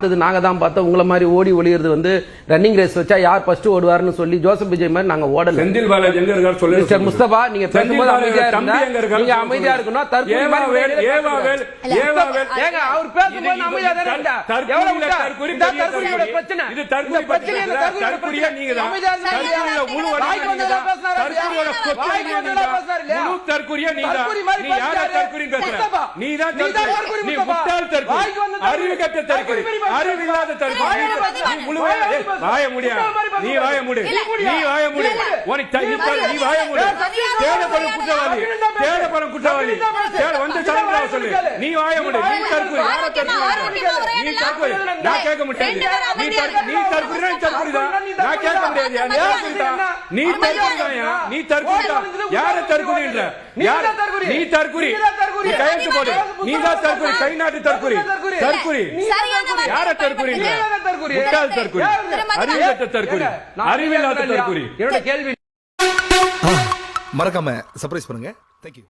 நாங்க தான் பார்த்தோம் உங்களை மாதிரி ஓடி ஒளியிறது வந்து ரன்னிங் ரேஸ் வச்சா யார் ஃபர்ஸ்ட் ஓடுவாருன்னு சொல்லி ஜோசப் விஜய் மாதிரி நாங்க ஓடல. செந்தில் பாலாஜி எங்க இருக்காரு சொல்லு. மிஸ்டர் முஸ்தபா நீங்க பேசும்போது அமைதியா இருந்தா நீங்க அமைதியா இருக்கணும். தற்கொலை ஏவாவேல் ஏங்க அவர் பேசும்போது அமைதியா தான் இருந்தா எவ்வளவு விட்டா தற்கொலையோட பிரச்சனை இது தற்கொலையா நீங்க தான் தற்கொலையோட முழு தற்கொலையோட முழு தற்கொலையா நீங்க தான். நீ யார தற்கொலைன்னு பேசுற? நீ தான் தற்கொலை. நீ முட்டாள் தற்கொலை, அறிவு கட்ட தற்கொலை, அறிவில்லாத தற்கொலை. நீ முழு வாய முடியா? நீ வாய முடி, நீ வாய முடி, நீ வாய முடி. தேடப்படும் குற்றவாளி, தேடப்படும் குற்றவாளி வந்து சரண்டரா சொல்லு. நீ வாய முடி. நீ தற்கொலை, யார தற்கொலை? நீ தற்கொலை. நான் கேட்க முடியாது. நீ தற்கொலை தற்கொலைதான் நான் கேட்க முடியாது. நீ தற்கொலையா? நீ தற்கொலை யார தற்கொலைன்ற? நீ தற்கொலை கையெழுத்து போடு. நீ தான் தற்கொலை, கை நாட்டு தற்கொலை. தற்கொலை யார தற்கொலை? முட்டாள் தற்கொலை, அறிவில்லாத தற்கொலை, அறிவில்லாத தற்கொலை. என்னோட கேள்வி மறக்காம சர்ப்ரைஸ் பண்ணுங்க. தேங்க்யூ.